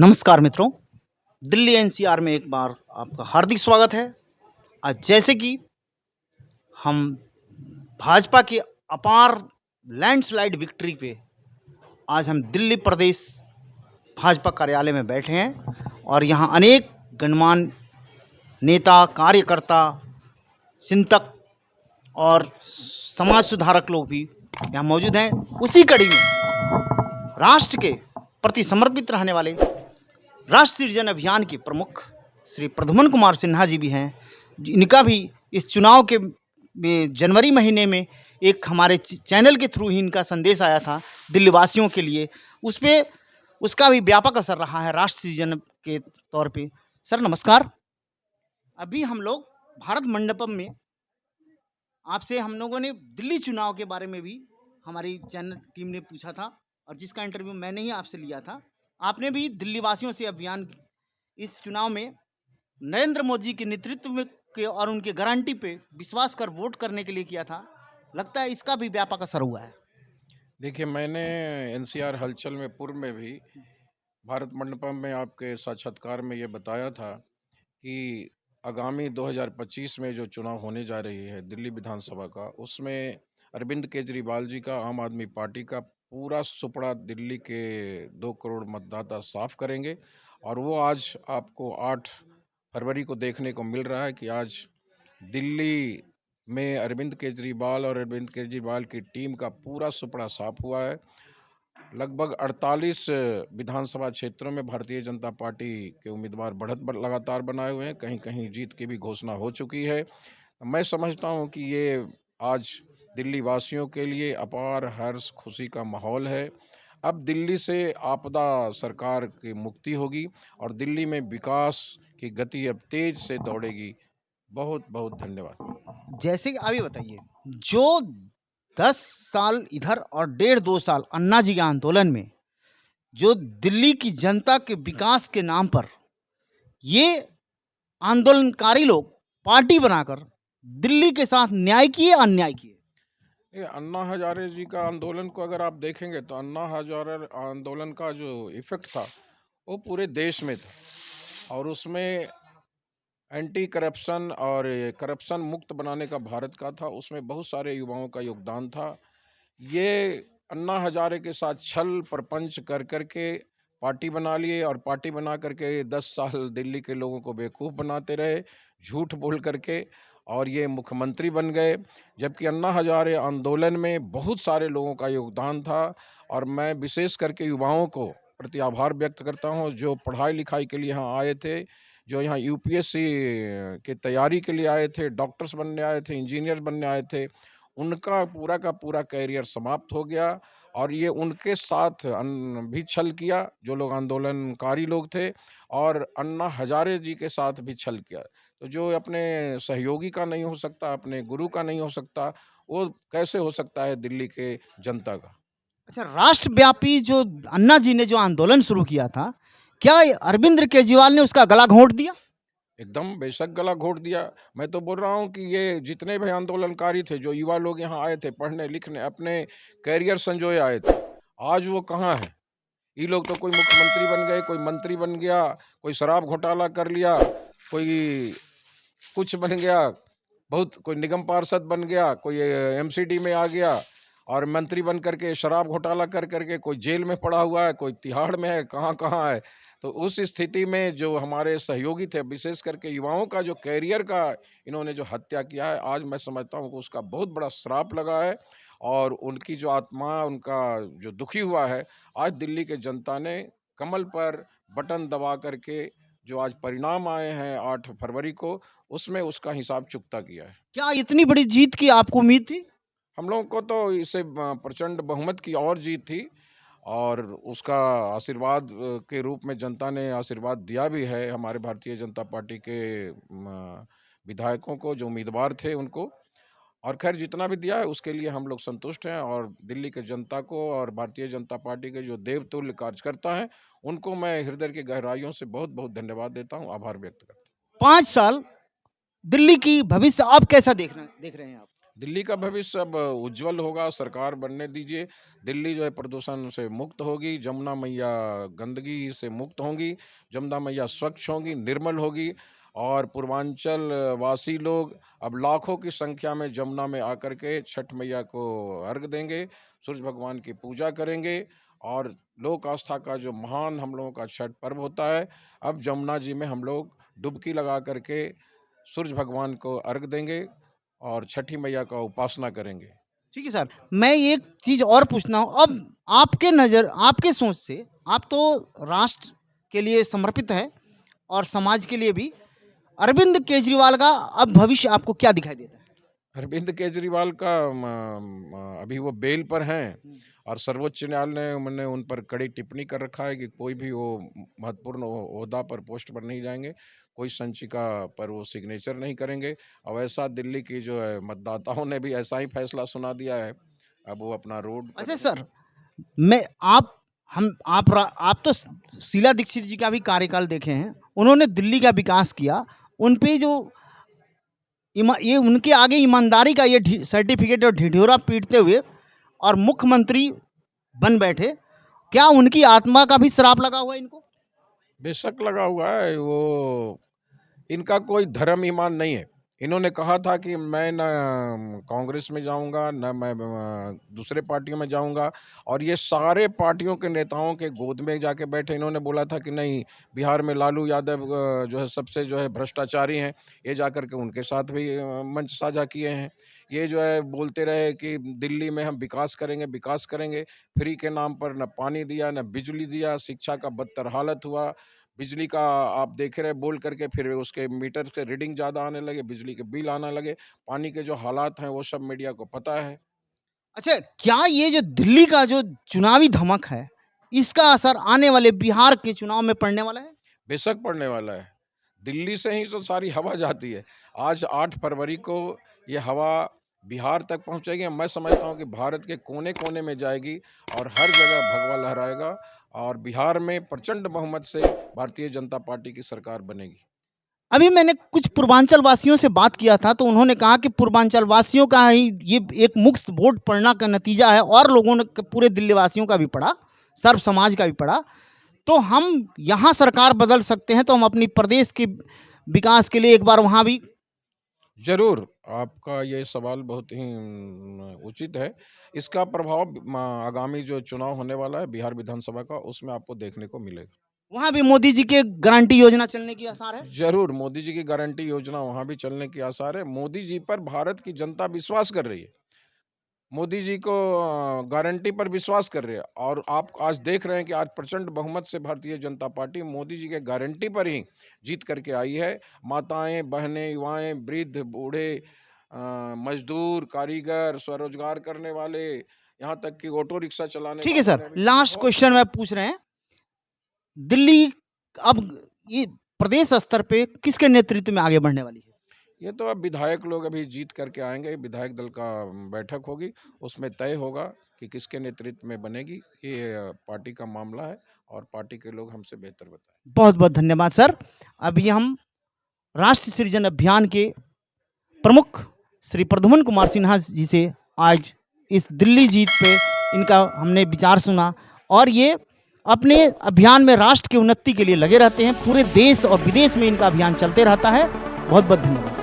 नमस्कार मित्रों, दिल्ली एनसीआर में एक बार आपका हार्दिक स्वागत है। आज जैसे कि हम भाजपा की अपार लैंडस्लाइड विक्ट्री पे आज हम दिल्ली प्रदेश भाजपा कार्यालय में बैठे हैं और यहाँ अनेक गणमान्य नेता, कार्यकर्ता, चिंतक और समाज सुधारक लोग भी यहाँ मौजूद हैं। उसी कड़ी में राष्ट्र के प्रति समर्पित रहने वाले राष्ट्र सृजन अभियान के प्रमुख श्री प्रद्युम्न कुमार सिन्हा जी भी हैं। इनका भी इस चुनाव के में जनवरी महीने में एक हमारे चैनल के थ्रू ही इनका संदेश आया था दिल्ली वासियों के लिए, उस पे उसका भी व्यापक असर रहा है राष्ट्र सृजन के तौर पे। सर नमस्कार। अभी हम लोग भारत मंडपम में आपसे हम लोगों ने दिल्ली चुनाव के बारे में भी हमारी चैनल टीम ने पूछा था और जिसका इंटरव्यू मैंने ही आपसे लिया था। आपने भी दिल्ली वासियों से अभियान इस चुनाव में नरेंद्र मोदी के नेतृत्व में के और उनके गारंटी पे विश्वास कर वोट करने के लिए किया था। लगता है इसका भी व्यापक असर हुआ है। देखिए, मैंने एनसीआर हलचल में पूर्व में भी भारत मंडपम में आपके साक्षात्कार में ये बताया था कि आगामी 2025 में जो चुनाव होने जा रही है दिल्ली विधानसभा का, उसमें अरविंद केजरीवाल जी का आम आदमी पार्टी का पूरा सुपड़ा दिल्ली के 2 करोड़ मतदाता साफ करेंगे। और वो आज आपको 8 फरवरी को देखने को मिल रहा है कि आज दिल्ली में अरविंद केजरीवाल और अरविंद केजरीवाल की टीम का पूरा सुपड़ा साफ हुआ है। लगभग 48 विधानसभा क्षेत्रों में भारतीय जनता पार्टी के उम्मीदवार बढ़त लगातार बनाए हुए हैं, कहीं कहीं जीत की भी घोषणा हो चुकी है। मैं समझता हूं कि ये आज दिल्ली वासियों के लिए अपार हर्ष खुशी का माहौल है। अब दिल्ली से आपदा सरकार की मुक्ति होगी और दिल्ली में विकास की गति अब तेज से दौड़ेगी। बहुत बहुत धन्यवाद। जैसे कि अभी बताइए, जो 10 साल इधर और 1.5-2 साल अन्ना जी के आंदोलन में जो दिल्ली की जनता के विकास के नाम पर ये आंदोलनकारी लोग पार्टी बनाकर दिल्ली के साथ न्याय किए अन्याय किए। ये अन्ना हजारे जी का आंदोलन को अगर आप देखेंगे तो अन्ना हजारे आंदोलन का जो इफेक्ट था वो पूरे देश में था और उसमें एंटी करप्शन और करप्शन मुक्त बनाने का भारत का था। उसमें बहुत सारे युवाओं का योगदान था। ये अन्ना हजारे के साथ छल प्रपंच कर करके पार्टी बना लिए और पार्टी बना करके 10 साल दिल्ली के लोगों को बेवकूफ़ बनाते रहे, झूठ बोल करके, और ये मुख्यमंत्री बन गए। जबकि अन्ना हजारे आंदोलन में बहुत सारे लोगों का योगदान था और मैं विशेष करके युवाओं को प्रति आभार व्यक्त करता हूँ जो पढ़ाई लिखाई के लिए यहाँ आए थे, जो यहाँ यूपीएससी की तैयारी के लिए आए थे, डॉक्टर्स बनने आए थे, इंजीनियर बनने आए थे। उनका पूरा का पूरा कैरियर समाप्त हो गया और ये उनके साथ भी छल किया जो लोग आंदोलनकारी लोग थे और अन्ना हजारे जी के साथ भी छल किया। तो जो अपने सहयोगी का नहीं हो सकता, अपने गुरु का नहीं हो सकता, वो कैसे हो सकता है दिल्ली के जनता का। अच्छा, राष्ट्रव्यापी जो अन्ना जी ने जो आंदोलन शुरू किया था, क्या अरविंद केजरीवाल ने उसका गला घोंट दिया? एकदम बेशक गला घोट दिया। मैं तो बोल रहा हूँ कि ये जितने भी आंदोलनकारी थे, जो युवा लोग यहाँ आए थे पढ़ने लिखने, अपने कैरियर संजोए आए थे, आज वो कहाँ हैं? ये लोग तो कोई मुख्यमंत्री बन गए, कोई मंत्री बन गया, कोई शराब घोटाला कर लिया, कोई कुछ बन गया, बहुत कोई निगम पार्षद बन गया, कोई एमसीडी में आ गया और मंत्री बन करके शराब घोटाला कर करके कोई जेल में पड़ा हुआ है, कोई तिहाड़ में है, कहाँ-कहाँ है। तो उस स्थिति में जो हमारे सहयोगी थे, विशेष करके युवाओं का जो कैरियर का इन्होंने जो हत्या किया है, आज मैं समझता हूँ कि उसका बहुत बड़ा श्राप लगा है और उनकी जो आत्मा, उनका जो दुखी हुआ है, आज दिल्ली के जनता ने कमल पर बटन दबा करके जो आज परिणाम आए हैं 8 फरवरी को, उसमें उसका हिसाब चुकता किया है। क्या इतनी बड़ी जीत की आपको उम्मीद थी? हम लोगों को तो इससे प्रचंड बहुमत की और जीत थी और उसका आशीर्वाद के रूप में जनता ने आशीर्वाद दिया भी है हमारे भारतीय जनता पार्टी के विधायकों को, जो उम्मीदवार थे उनको। और खैर जितना भी दिया है उसके लिए हम लोग संतुष्ट हैं और दिल्ली के जनता को और भारतीय जनता पार्टी के जो देवतुल्य कार्यकर्ता हैं, उनको मैं हृदय की गहराइयों से बहुत-बहुत धन्यवाद देता हूँ, आभार व्यक्त करता हूँ। 5 साल दिल्ली की भविष्य आप कैसा देख रहे हैं आप? दिल्ली का भविष्य अब उज्जवल होगा, सरकार बनने दीजिए। दिल्ली जो है प्रदूषण से मुक्त होगी, जमुना मैया गंदगी से मुक्त होंगी, जमुना मैया स्वच्छ होंगी, निर्मल होगी और पूर्वांचल वासी लोग अब लाखों की संख्या में जमुना में आकर के छठ मैया को अर्घ देंगे, सूरज भगवान की पूजा करेंगे और लोक आस्था का जो महान हम लोगों का छठ पर्व होता है, अब जमुना जी में हम लोग डुबकी लगा करके सूरज भगवान को अर्घ देंगे और छठी मैया का उपासना करेंगे। ठीक है सर, मैं एक चीज़ और पूछना हूँ, अब आपके नज़र, आपके सोच से, आप तो राष्ट्र के लिए समर्पित हैं और समाज के लिए भी, अरविंद केजरीवाल का अब भविष्य आपको क्या दिखाई देता है? अरविंद केजरीवाल का अभी वो बेल पर हैं और सर्वोच्च न्यायालय ने उन पर कड़ी टिप्पणी कर रखा है कि कोई भी वो महत्वपूर्ण ओहदा पर, पोस्ट पर नहीं जाएंगे, कोई संचिका पर वो सिग्नेचर नहीं करेंगे। और ऐसा दिल्ली की जो है मतदाताओं ने भी ऐसा ही फैसला सुना दिया है। अब वो अपना रोड अच्छा सर, मैं आप तो शीला दीक्षित जी का भी कार्यकाल देखे हैं, उन्होंने दिल्ली का विकास किया, उन पे जो ये उनके आगे ईमानदारी का ये सर्टिफिकेट और ढिढोरा पीटते हुए और मुख्यमंत्री बन बैठे, क्या उनकी आत्मा का भी श्राप लगा हुआ है इनको? बेशक लगा हुआ है। वो इनका कोई धर्म ईमान नहीं है। इन्होंने कहा था कि मैं न कांग्रेस में जाऊँगा, न मैं दूसरे पार्टियों में जाऊँगा और ये सारे पार्टियों के नेताओं के गोद में जाके बैठे। इन्होंने बोला था कि नहीं, बिहार में लालू यादव जो है सबसे जो है भ्रष्टाचारी हैं। ये जाकर के उनके साथ भी मंच साझा किए हैं। ये जो है बोलते रहे कि दिल्ली में हम विकास करेंगे, विकास करेंगे। फ्री के नाम पर न पानी दिया, न बिजली दिया, शिक्षा का बदतर हालत हुआ। बिजली का आप देख रहे बोल करके फिर उसके मीटर से रीडिंग ज़्यादा आने लगे, बिजली के बिल आने लगे, पानी के जो हालात हैं वो सब मीडिया को पता है। अच्छा, क्या ये जो दिल्ली का जो चुनावी धमक है, इसका असर आने वाले बिहार के चुनाव में पड़ने वाला है? बेशक पड़ने वाला है। दिल्ली से ही तो सारी हवा जाती है। आज 8 फरवरी को ये हवा बिहार तक पहुँचेगी। मैं समझता हूँ कि भारत के कोने-कोने में जाएगी और हर जगह भगवा लहराएगा और बिहार में प्रचंड बहुमत से भारतीय जनता पार्टी की सरकार बनेगी। अभी मैंने कुछ पूर्वांचल वासियों से बात किया था, तो उन्होंने कहा कि पूर्वांचल वासियों का ही ये एक मुक्त वोट पड़ना का नतीजा है और लोगों ने पूरे दिल्ली वासियों का भी पड़ा, सर्व समाज का भी पड़ा। तो हम यहाँ सरकार बदल सकते हैं, तो हम अपनी प्रदेश के विकास के लिए एक बार वहाँ भी। ज़रूर, आपका ये सवाल बहुत ही उचित है। इसका प्रभाव आगामी जो चुनाव होने वाला है बिहार विधानसभा का, उसमें आपको देखने को मिलेगा। वहाँ भी मोदी जी के गारंटी योजना चलने की आसार है? ज़रूर, मोदी जी की गारंटी योजना वहाँ भी चलने की आसार है। मोदी जी पर भारत की जनता विश्वास कर रही है। मोदी जी को गारंटी पर विश्वास कर रहे हैं और आप आज देख रहे हैं कि आज प्रचंड बहुमत से भारतीय जनता पार्टी मोदी जी के गारंटी पर ही जीत करके आई है। माताएं, बहनें, युवाएं, वृद्ध, बूढ़े, मजदूर, कारीगर, स्वरोजगार करने वाले, यहाँ तक कि ऑटो रिक्शा चलाने ठीक है वालों सर, ने भी लास्ट बहुत। क्वेश्चन में पूछ रहे हैं, दिल्ली अब ये प्रदेश स्तर पे किसके नेतृत्व में आगे बढ़ने वाली है? ये तो अब विधायक लोग अभी जीत करके आएंगे, विधायक दल का बैठक होगी, उसमें तय होगा कि किसके नेतृत्व में बनेगी। ये पार्टी का मामला है और पार्टी के लोग हमसे बेहतर बताएं। बहुत बहुत धन्यवाद सर। अभी हम राष्ट्र सृजन अभियान के प्रमुख श्री प्रद्युम्न कुमार सिन्हा जी से आज इस दिल्ली जीत पे इनका हमने विचार सुना और ये अपने अभियान में राष्ट्र की उन्नति के लिए लगे रहते हैं। पूरे देश और विदेश में इनका अभियान चलते रहता है। बहुत बहुत धन्यवाद।